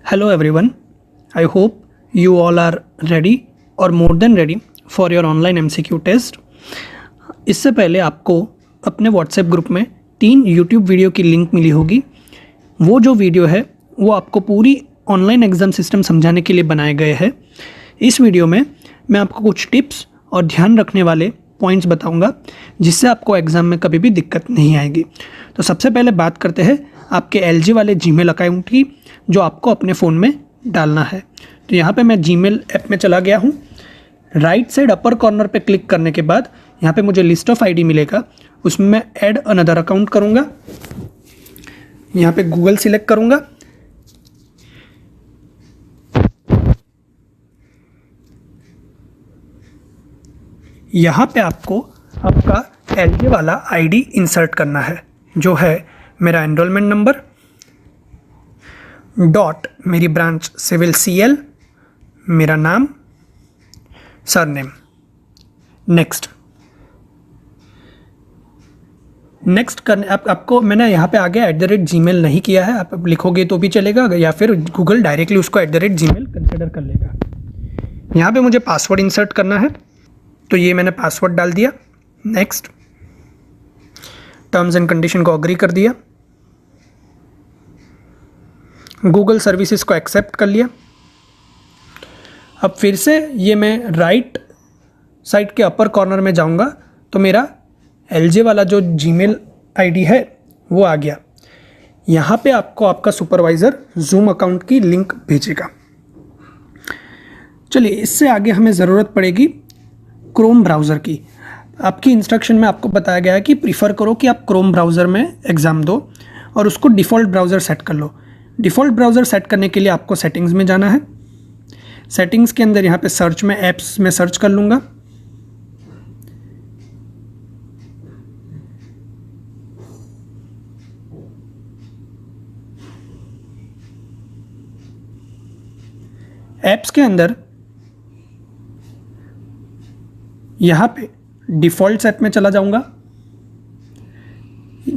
Hello everyone, I hope you all are ready or more than ready for your online MCQ test। इससे पहले आपको अपने WhatsApp group में 3 YouTube video की link मिली होगी। वो जो वीडियो है वो आपको पूरी ऑनलाइन एग्ज़ाम सिस्टम समझाने के लिए बनाए गए हैं। इस वीडियो में मैं आपको कुछ टिप्स और ध्यान रखने वाले पॉइंट्स बताऊंगा जिससे आपको एग्ज़ाम में कभी भी दिक्कत नहीं आएगी। तो सबसे पहले बात करते हैं आपके LG वाले जीमेल अकाउंट की, जो आपको अपने फ़ोन में डालना है। तो यहाँ पे मैं जीमेल ऐप में चला गया हूँ। राइट साइड अपर कॉर्नर पे क्लिक करने के बाद यहाँ पे मुझे लिस्ट ऑफ ID मिलेगा, उसमें मैं ऐड अनदर अकाउंट करूँगा। यहाँ पे गूगल सिलेक्ट करूँगा। यहाँ पे आपको आपका LG वाला ID इंसर्ट करना है, जो है मेरा एनरोलमेंट नंबर डॉट मेरी ब्रांच सिविल CL, मेरा नाम, सरनेम। नेक्स्ट करने आपको मैंने यहाँ पे आगे @gmail नहीं किया है, आप लिखोगे तो भी चलेगा या फिर गूगल डायरेक्टली उसको @gmail कंसिडर कर लेगा। यहाँ पे मुझे पासवर्ड इंसर्ट करना है, तो ये मैंने पासवर्ड डाल दिया। नेक्स्ट, टर्म्स एंड कंडीशन को अग्री कर दिया। गूगल सर्विसेज को एक्सेप्ट कर लिया। अब फिर से ये मैं राइट साइड के अपर कॉर्नर में जाऊंगा तो मेरा LG वाला जो जीमेल ID है वो आ गया। यहाँ पे आपको आपका सुपरवाइज़र जूम अकाउंट की लिंक भेजेगा। चलिए, इससे आगे हमें ज़रूरत पड़ेगी क्रोम ब्राउज़र की। आपकी इंस्ट्रक्शन में आपको बताया गया है कि प्रीफर करो कि आप क्रोम ब्राउज़र में एग्ज़ाम दो और उसको डिफ़ॉल्ट ब्राउज़र सेट कर लो। डिफ़ॉल्ट ब्राउज़र सेट करने के लिए आपको सेटिंग्स में जाना है। सेटिंग्स के अंदर यहाँ पे सर्च में ऐप्स में सर्च कर लूँगा। ऐप्स के अंदर यहाँ पे डिफ़ॉल्ट ऐप में चला जाऊँगा।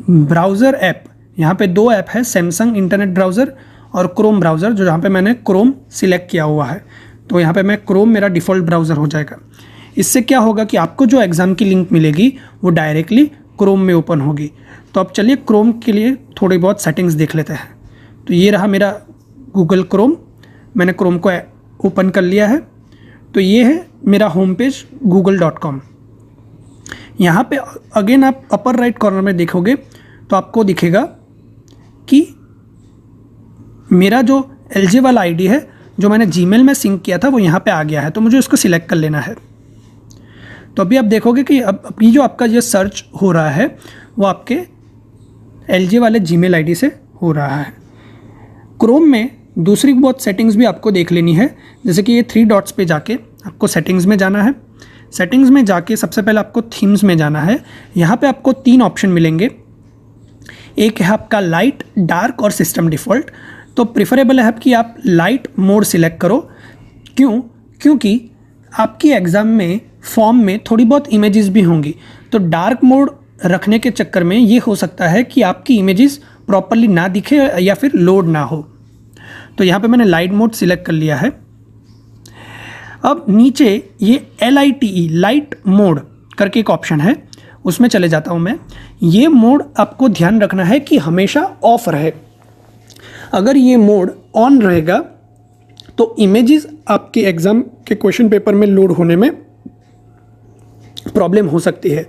ब्राउज़र ऐप, यहाँ पे 2 ऐप है, सैमसंग इंटरनेट ब्राउज़र और क्रोम ब्राउज़र, जो यहाँ पे मैंने क्रोम सिलेक्ट किया हुआ है। तो यहाँ पे मैं क्रोम मेरा डिफ़ॉल्ट ब्राउज़र हो जाएगा। इससे क्या होगा कि आपको जो एग्ज़ाम की लिंक मिलेगी वो डायरेक्टली क्रोम में ओपन होगी। तो अब चलिए क्रोम के लिए थोड़ी बहुत सेटिंग्स देख लेते हैं। तो ये रहा मेरा गूगल क्रोम, मैंने क्रोम को ओपन कर लिया है। तो ये है मेरा होम पेज google.com। यहाँ पे अगेन आप अपर राइट कॉर्नर में देखोगे तो आपको दिखेगा कि मेरा जो LG वाला ID है जो मैंने जीमेल में सिंक किया था वो यहाँ पे आ गया है। तो मुझे उसको सिलेक्ट कर लेना है। तो अभी आप देखोगे कि अभी जो आपका ये सर्च हो रहा है वो आपके LG वाले जीमेल ID से हो रहा है। क्रोम में दूसरी बहुत सेटिंग्स भी आपको देख लेनी है, जैसे कि ये 3 डॉट्स पे जाके आपको सेटिंग्स में जाना है। सेटिंग्स में जाके सबसे पहले आपको थीम्स में जाना है। यहाँ पे आपको 3 ऑप्शन मिलेंगे। एक है आपका लाइट, डार्क और सिस्टम डिफ़ॉल्ट। तो प्रिफरेबल है कि आप लाइट मोड सिलेक्ट करो। क्योंकि आपकी एग्ज़ाम में फॉर्म में थोड़ी बहुत इमेजेस भी होंगी, तो डार्क मोड रखने के चक्कर में ये हो सकता है कि आपकी इमेजेस प्रॉपरली ना दिखे या फिर लोड ना हो। तो यहाँ पे मैंने लाइट मोड सिलेक्ट कर लिया है। अब नीचे ये LITE लाइट मोड करके एक ऑप्शन है, उसमें चले जाता हूँ मैं। ये मोड आपको ध्यान रखना है कि हमेशा ऑफ रहे। अगर ये मोड ऑन रहेगा तो इमेजेस आपके एग्ज़ाम के क्वेश्चन पेपर में लोड होने में प्रॉब्लम हो सकती है।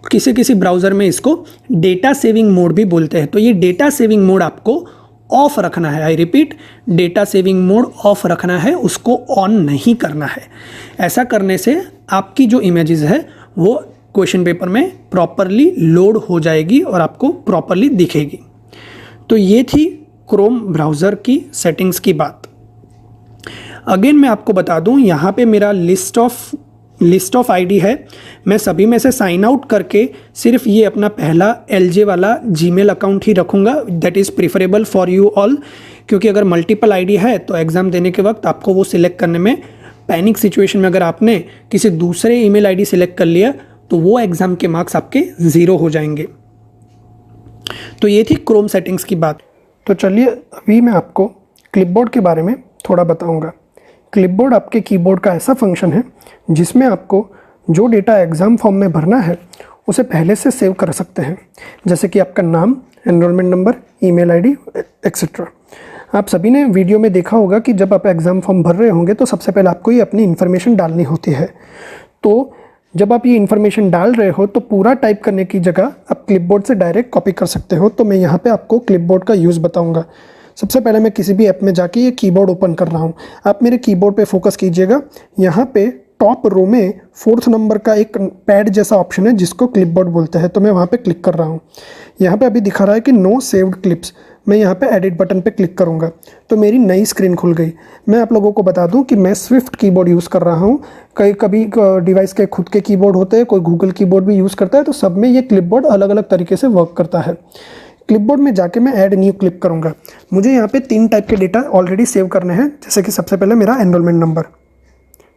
किसी ब्राउज़र में इसको डेटा सेविंग मोड भी बोलते हैं। तो ये डेटा सेविंग मोड आपको ऑफ रखना है। I repeat, data saving mode of रखना है, उसको ऑन नहीं करना है। ऐसा करने से आपकी जो इमेजेस है वो क्वेश्चन पेपर में प्रॉपरली लोड हो जाएगी और आपको प्रॉपरली दिखेगी। तो ये थी क्रोम ब्राउज़र की सेटिंग्स की बात। अगेन मैं आपको बता दूं, यहाँ पे मेरा लिस्ट ऑफ ID है। मैं सभी में से साइन आउट करके सिर्फ ये अपना पहला LG वाला जीमेल अकाउंट ही रखूँगा। That is preferable for you all, क्योंकि अगर मल्टीपल ID है तो एग्ज़ाम देने के वक्त आपको वो सिलेक्ट करने में पैनिक सिचुएशन में अगर आपने किसी दूसरे ईमेल ID सिलेक्ट कर लिया तो वो एग्ज़ाम के मार्क्स आपके 0 हो जाएंगे। तो ये थी क्रोम सेटिंग्स की बात। तो चलिए अभी मैं आपको क्लिपबोर्ड के बारे में थोड़ा बताऊंगा। क्लिपबोर्ड आपके कीबोर्ड का ऐसा फंक्शन है जिसमें आपको जो डेटा एग्ज़ाम फॉर्म में भरना है उसे पहले से सेव कर सकते हैं, जैसे कि आपका नाम, enrolment number, email ID etcetera. आप सभी ने वीडियो में देखा होगा कि जब आप एग्ज़ाम फॉर्म भर रहे होंगे तो सबसे पहले आपको ये अपनी इन्फॉर्मेशन डालनी होती है। तो जब आप ये इन्फॉर्मेशन डाल रहे हो तो पूरा टाइप करने की जगह आप क्लिपबोर्ड से डायरेक्ट कॉपी कर सकते हो। तो मैं यहाँ पे आपको क्लिपबोर्ड का यूज़ बताऊँगा। सबसे पहले मैं किसी भी ऐप में जाके ये कीबोर्ड ओपन कर रहा हूँ। आप मेरे कीबोर्ड पे फोकस कीजिएगा। यहाँ पे टॉप रो में 4th नंबर का एक पैड जैसा ऑप्शन है जिसको क्लिपबोर्ड बोलते हैं, तो मैं वहाँ पे क्लिक कर रहा हूँ। यहाँ पे अभी दिखा रहा है कि नो सेव्ड क्लिप्स। मैं यहाँ पे एडिट बटन पे क्लिक करूँगा तो मेरी नई स्क्रीन खुल गई। मैं आप लोगों को बता दूँ कि मैं स्विफ्ट कीबोर्ड यूज़ कर रहा हूँ। कभी डिवाइस के खुद के कीबोर्ड होते हैं, कोई गूगल कीबोर्ड भी यूज़ करता है, तो सब में ये क्लिपबोर्ड अलग अलग तरीके से वर्क करता है। क्लिपबोर्ड में जाके मैं ऐड न्यू क्लिप करूँगा। मुझे यहाँ पे 3 टाइप के डेटा ऑलरेडी सेव करने हैं, जैसे कि सबसे पहले मेरा एनरोलमेंट नंबर।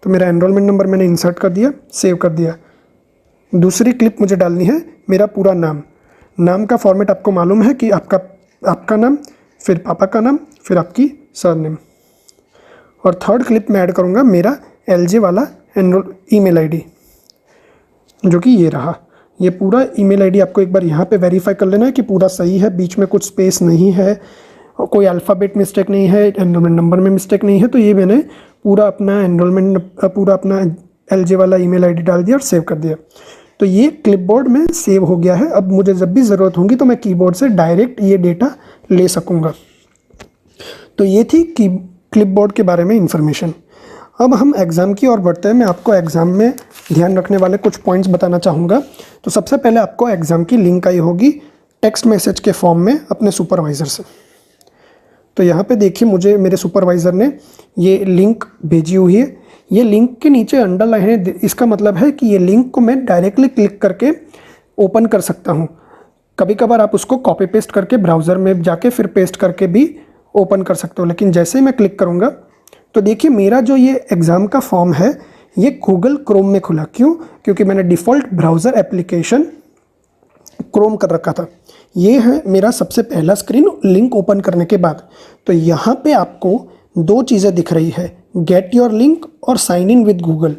तो मेरा एनरोलमेंट नंबर मैंने इंसर्ट कर दिया, सेव कर दिया। दूसरी क्लिप मुझे डालनी है मेरा पूरा नाम। नाम का फॉर्मेट आपको मालूम है कि आपका नाम, फिर पापा का नाम, फिर आपकी सरनेम। और थर्ड क्लिप में ऐड करूँगा मेरा LJ वाला ईमेल आईडी, जो कि ये रहा। ये पूरा ईमेल आईडी आपको एक बार यहाँ पे वेरीफाई कर लेना है कि पूरा सही है, बीच में कुछ स्पेस नहीं है, कोई अल्फ़ाबेट मिस्टेक नहीं है, एनरोलमेंट नंबर में मिस्टेक नहीं है। तो ये मैंने पूरा अपना LJ वाला ईमेल आईडी डाल दिया और सेव कर दिया। तो ये क्लिपबोर्ड में सेव हो गया है। अब मुझे जब भी ज़रूरत होगी तो मैं कीबोर्ड से डायरेक्ट ये डेटा ले सकूँगा। तो ये थी क्लिपबोर्ड के बारे में इंफॉर्मेशन। अब हम एग्ज़ाम की ओर बढ़ते हैं। मैं आपको एग्ज़ाम में ध्यान रखने वाले कुछ पॉइंट्स बताना चाहूँगा। तो सबसे पहले आपको एग्ज़ाम की लिंक आई होगी टेक्स्ट मैसेज के फॉर्म में अपने सुपरवाइज़र से। तो यहाँ पे देखिए, मुझे मेरे सुपरवाइज़र ने ये लिंक भेजी हुई है। ये लिंक के नीचे अंडरलाइन है, इसका मतलब है कि ये लिंक को मैं डायरेक्टली क्लिक करके ओपन कर सकता हूँ। कभी कभार आप उसको कॉपी पेस्ट करके ब्राउज़र में जाके फिर पेस्ट करके भी ओपन कर सकते हो, लेकिन जैसे ही मैं क्लिक करूँगा तो देखिए मेरा जो ये एग्ज़ाम का फॉर्म है ये गूगल क्रोम में खुला। क्यों? क्योंकि मैंने डिफ़ॉल्ट ब्राउज़र एप्लीकेशन क्रोम कर रखा था। ये है मेरा सबसे पहला स्क्रीन लिंक ओपन करने के बाद। तो यहाँ पे आपको 2 चीज़ें दिख रही है, गेट योर लिंक और साइन इन विद गूगल।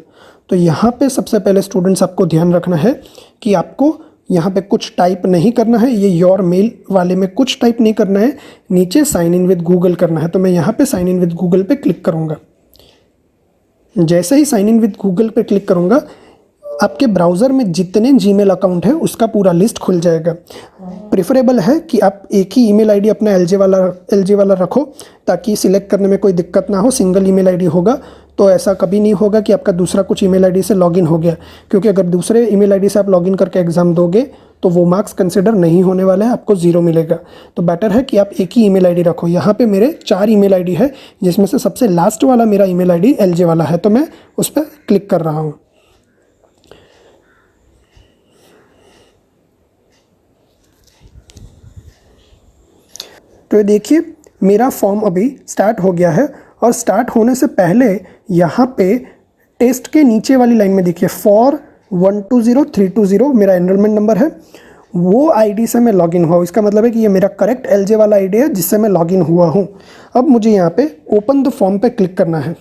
तो यहाँ पे सबसे पहले स्टूडेंट्स आपको ध्यान रखना है कि आपको यहाँ पे कुछ टाइप नहीं करना है। ये योर मेल वाले में कुछ टाइप नहीं करना है, नीचे साइन इन विद गूगल करना है। तो मैं यहाँ पे साइन इन विद गूगल पे क्लिक करूँगा। जैसे ही साइन इन विद गूगल पे क्लिक करूँगा आपके ब्राउज़र में जितने जीमेल अकाउंट है उसका पूरा लिस्ट खुल जाएगा। प्रेफरेबल है कि आप एक ही ईमेल आईडी अपना LJ वाला रखो, ताकि सिलेक्ट करने में कोई दिक्कत ना हो। सिंगल ईमेल आईडी होगा तो ऐसा कभी नहीं होगा कि आपका दूसरा कुछ ईमेल आईडी से लॉगिन हो गया, क्योंकि अगर दूसरे ईमेल आईडी से आप लॉगिन करके एग्ज़ाम दोगे तो वो मार्क्स कंसिडर नहीं होने वाला है, आपको 0 मिलेगा। तो बेटर है कि आप एक ही ईमेल आईडी रखो। यहाँ पे मेरे 4 ईमेल आईडी है, जिसमें से सबसे लास्ट वाला मेरा ईमेल आईडी LJ वाला है, तो मैं उस पर क्लिक कर रहा हूँ। तो ये देखिए मेरा फॉर्म अभी स्टार्ट हो गया है, और स्टार्ट होने से पहले यहाँ पे टेस्ट के नीचे वाली लाइन में देखिए 420320 मेरा एनरोलमेंट नंबर है। वो आईडी से मैं लॉगिन हुआ हूँ। इसका मतलब है कि ये मेरा करेक्ट LJ वाला आईडी है जिससे मैं लॉगिन हुआ हूँ। अब मुझे यहाँ पे ओपन द फॉर्म पे क्लिक करना है।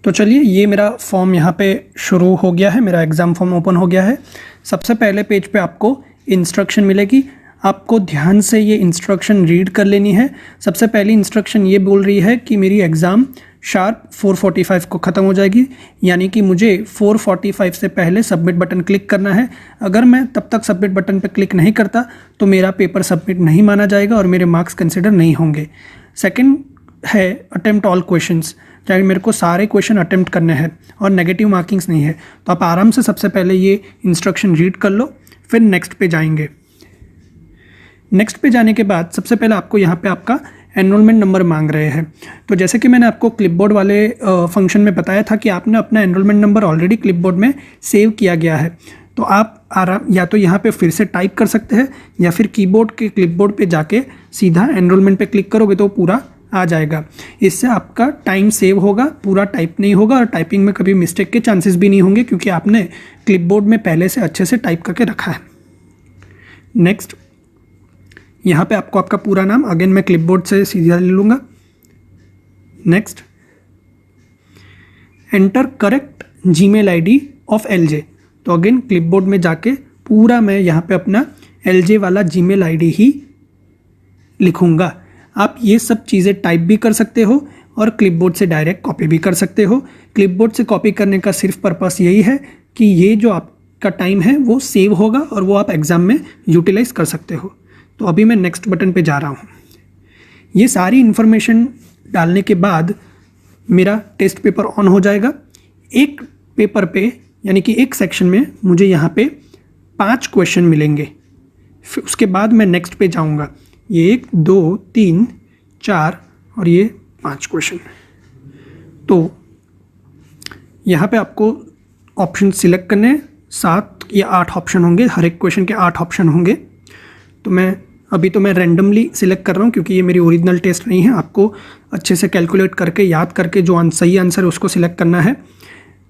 तो चलिए, ये मेरा फॉर्म यहाँ पे शुरू हो गया है, मेरा एग्ज़ाम फॉर्म ओपन हो गया है। सबसे पहले पेज पे आपको इंस्ट्रक्शन मिलेगी। आपको ध्यान से ये इंस्ट्रक्शन रीड कर लेनी है। सबसे पहली इंस्ट्रक्शन ये बोल रही है कि मेरी एग्ज़ाम शार्प 4:45 को ख़त्म हो जाएगी, यानी कि मुझे 4:45 से पहले सबमिट बटन क्लिक करना है। अगर मैं तब तक सबमिट बटन पर क्लिक नहीं करता तो मेरा पेपर सबमिट नहीं माना जाएगा और मेरे मार्क्स कंसिडर नहीं होंगे। सेकंड है अटेम्प्ट ऑल क्वेश्चंस, चाहे मेरे को सारे क्वेश्चन अटेम्प्ट करने हैं और नेगेटिव मार्किंग्स नहीं है। तो आप आराम से सबसे पहले ये इंस्ट्रक्शन रीड कर लो, फिर नेक्स्ट पे जाएंगे। नेक्स्ट पे जाने के बाद सबसे पहले आपको यहाँ पे आपका एनरोलमेंट नंबर मांग रहे हैं। तो जैसे कि मैंने आपको क्लिपबोर्ड वाले फंक्शन में बताया था कि आपने अपना एनरोलमेंट नंबर ऑलरेडी क्लिपबोर्ड में सेव किया गया है। तो आप या तो यहाँ पे फिर से टाइप कर सकते हैं, या फिर कीबोर्ड के क्लिपबोर्ड पे जाके सीधा एनरोलमेंट पे क्लिक करोगे तो पूरा आ जाएगा। इससे आपका टाइम सेव होगा, पूरा टाइप नहीं होगा, और टाइपिंग में कभी मिस्टेक के चांसेस भी नहीं होंगे, क्योंकि आपने क्लिपबोर्ड में पहले से अच्छे से टाइप करके रखा है। नेक्स्ट, यहाँ पे आपको आपका पूरा नाम, अगेन मैं क्लिपबोर्ड से सीधा ले लूँगा। Next, enter correct Gmail ID of LJ. तो अगेन क्लिपबोर्ड में जाके पूरा मैं यहाँ पे अपना एलजे वाला जीमेल आईडी ही लिखूँगा। आप ये सब चीज़ें टाइप भी कर सकते हो और क्लिपबोर्ड से डायरेक्ट कॉपी भी कर सकते हो। क्लिपबोर्ड से कॉपी करने का सिर्फ पर्पस यही है कि ये जो आपका टाइम है वो सेव होगा और वो आप एग्ज़ाम में यूटिलाइज कर सकते हो। तो अभी मैं नेक्स्ट बटन पे जा रहा हूँ। ये सारी इन्फॉर्मेशन डालने के बाद मेरा टेस्ट पेपर ऑन हो जाएगा। एक पेपर पे यानी कि एक सेक्शन में मुझे यहाँ पे 5 क्वेश्चन मिलेंगे। फिर उसके बाद मैं नेक्स्ट पे जाऊँगा। ये 1 2 3 4 और ये 5 क्वेश्चन। तो यहाँ पे आपको ऑप्शन सिलेक्ट करने 7 या 8 ऑप्शन होंगे, हर एक क्वेश्चन के 8 ऑप्शन होंगे। तो मैं रैंडमली सिलेक्ट कर रहा हूँ क्योंकि ये मेरी ओरिजिनल टेस्ट नहीं है। आपको अच्छे से कैलकुलेट करके याद करके जो सही आंसर है उसको सिलेक्ट करना है।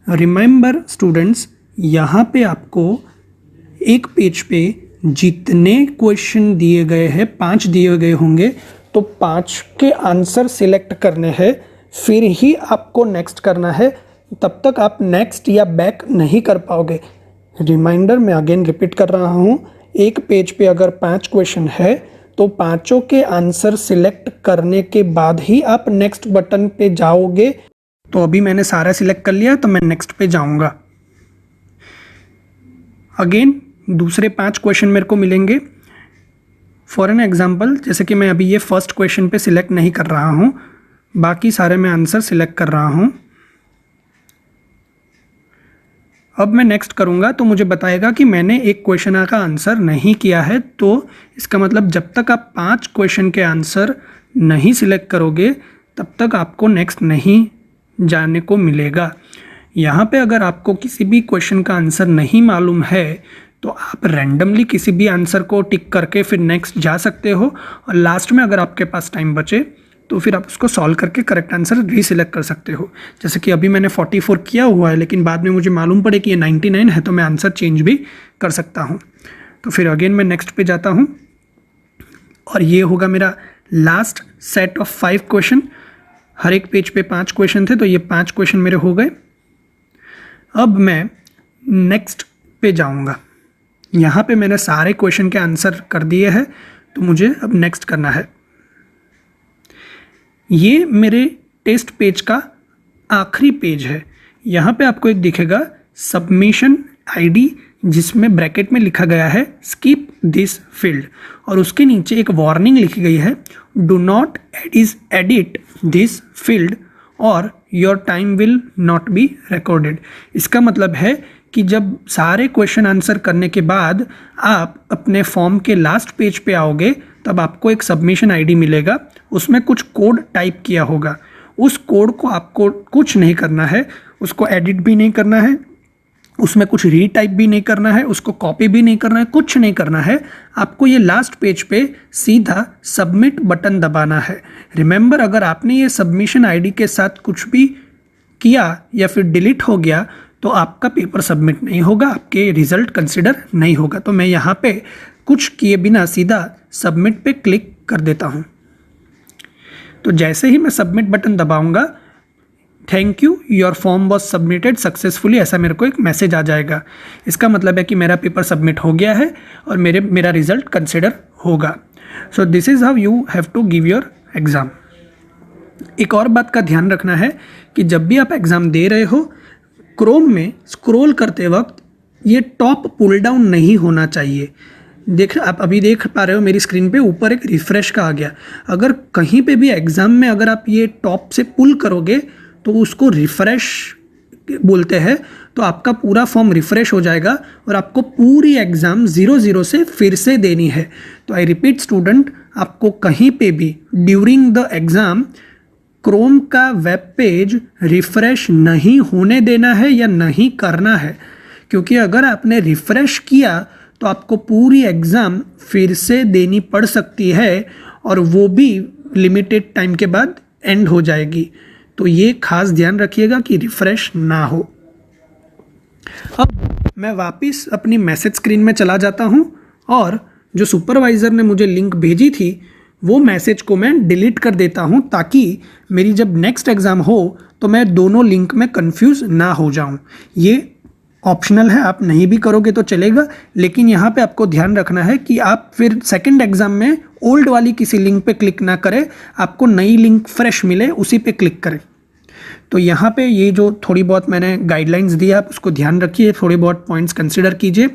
रिमेंबर स्टूडेंट्स, यहाँ पे आपको एक पेज पे जितने क्वेश्चन दिए गए हैं 5 दिए गए होंगे, तो 5 के आंसर सिलेक्ट करने हैं, फिर ही आपको नेक्स्ट करना है। तब तक आप नेक्स्ट या बैक नहीं कर पाओगे। रिमाइंडर मैं अगेन रिपीट कर रहा हूँ, एक पेज पे अगर 5 क्वेश्चन है तो 5 के आंसर सिलेक्ट करने के बाद ही आप नेक्स्ट बटन पे जाओगे। तो अभी मैंने सारा सिलेक्ट कर लिया तो मैं नेक्स्ट पे जाऊँगा। अगेन दूसरे 5 क्वेश्चन मेरे को मिलेंगे। फॉर एन एग्जाम्पल, जैसे कि मैं अभी ये फर्स्ट क्वेश्चन पे सिलेक्ट नहीं कर रहा हूँ, बाकी सारे मैं आंसर सिलेक्ट कर रहा हूँ। अब मैं नेक्स्ट करूँगा तो मुझे बताएगा कि मैंने एक क्वेश्चन का आंसर नहीं किया है। तो इसका मतलब जब तक आप 5 क्वेश्चन के आंसर नहीं सिलेक्ट करोगे तब तक आपको नेक्स्ट नहीं जाने को मिलेगा। यहाँ पे अगर आपको किसी भी क्वेश्चन का आंसर नहीं मालूम है तो आप रैंडमली किसी भी आंसर को टिक करके फिर नेक्स्ट जा सकते हो, और लास्ट में अगर आपके पास टाइम बचे तो फिर आप उसको सॉल्व करके करेक्ट आंसर रीसिलेक्ट कर सकते हो। जैसे कि अभी मैंने 44 किया हुआ है, लेकिन बाद में मुझे मालूम पड़े कि ये 99 है तो मैं आंसर चेंज भी कर सकता हूँ। तो फिर अगेन मैं नेक्स्ट पे जाता हूँ और ये होगा मेरा लास्ट सेट ऑफ 5 क्वेश्चन। हर एक पेज पे 5 क्वेश्चन थे, तो ये 5 क्वेश्चन मेरे हो गए। अब मैं नेक्स्ट पे जाऊँगा। यहाँ पे मैंने सारे क्वेश्चन के आंसर कर दिए हैं, तो मुझे अब नेक्स्ट करना है। ये मेरे टेस्ट पेज का आखिरी पेज है। यहाँ पे आपको एक दिखेगा सबमिशन आईडी, जिसमें ब्रैकेट में लिखा गया है स्किप दिस फील्ड, और उसके नीचे एक वार्निंग लिखी गई है, do not edit this field और your time will not be recorded. इसका मतलब है कि जब सारे क्वेश्चन आंसर करने के बाद आप अपने फॉर्म के लास्ट पेज पे आओगे तब आपको एक सबमिशन आईडी मिलेगा, उसमें कुछ कोड टाइप किया होगा। उस कोड को आपको कुछ नहीं करना है, उसको एडिट भी नहीं करना है, उसमें कुछ रीटाइप भी नहीं करना है, उसको कॉपी भी नहीं करना है, कुछ नहीं करना है। आपको ये लास्ट पेज पे सीधा सबमिट बटन दबाना है। रिमेंबर, अगर आपने ये सबमिशन आईडी के साथ कुछ भी किया या फिर डिलीट हो गया तो आपका पेपर सबमिट नहीं होगा, आपके रिजल्ट कंसिडर नहीं होगा। तो मैं यहाँ पे कुछ किए बिना सीधा सबमिट पे क्लिक कर देता हूँ। तो जैसे ही मैं सबमिट बटन दबाऊँगा, thank you, your form was submitted successfully, ऐसा मेरे को एक मैसेज आ जाएगा। इसका मतलब है कि मेरा पेपर सबमिट हो गया है और मेरा रिजल्ट कंसिडर होगा। So this is how you have to give your exam. एक और बात का ध्यान रखना है कि जब भी आप एग्ज़ाम दे रहे हो, क्रोम में स्क्रॉल करते वक्त ये टॉप पुल डाउन नहीं होना चाहिए। आप अभी देख पा रहे हो मेरी स्क्रीन पे ऊपर एक रिफ़्रेश का आ गया। अगर कहीं पे भी एग्ज़ाम में अगर आप ये टॉप से पुल करोगे तो उसको रिफ़्रेश बोलते हैं, तो आपका पूरा फॉर्म रिफ़्रेश हो जाएगा और आपको पूरी एग्ज़ाम 0 से फिर से देनी है। तो आई रिपीट स्टूडेंट, आपको कहीं पे भी ड्यूरिंग द एग्ज़ाम क्रोम का वेब पेज रिफ़्रेश नहीं होने देना है या नहीं करना है, क्योंकि अगर आपने रिफ़्रेश किया तो आपको पूरी एग्ज़ाम फिर से देनी पड़ सकती है और वो भी लिमिटेड टाइम के बाद एंड हो जाएगी। तो ये खास ध्यान रखिएगा कि रिफ़्रेश ना हो। अब मैं वापस अपनी मैसेज स्क्रीन में चला जाता हूँ और जो सुपरवाइज़र ने मुझे लिंक भेजी थी वो मैसेज को मैं डिलीट कर देता हूँ, ताकि मेरी जब नेक्स्ट एग्ज़ाम हो तो मैं दोनों लिंक में कंफ्यूज ना हो जाऊँ। ये ऑप्शनल है, आप नहीं भी करोगे तो चलेगा, लेकिन यहाँ पे आपको ध्यान रखना है कि आप फिर सेकंड एग्ज़ाम में ओल्ड वाली किसी लिंक पे क्लिक ना करें, आपको नई लिंक फ्रेश मिले उसी पे क्लिक करें। तो यहाँ पे ये जो थोड़ी बहुत मैंने गाइडलाइंस दी है आप उसको ध्यान रखिए, थोड़े बहुत पॉइंट्स कंसिडर कीजिए।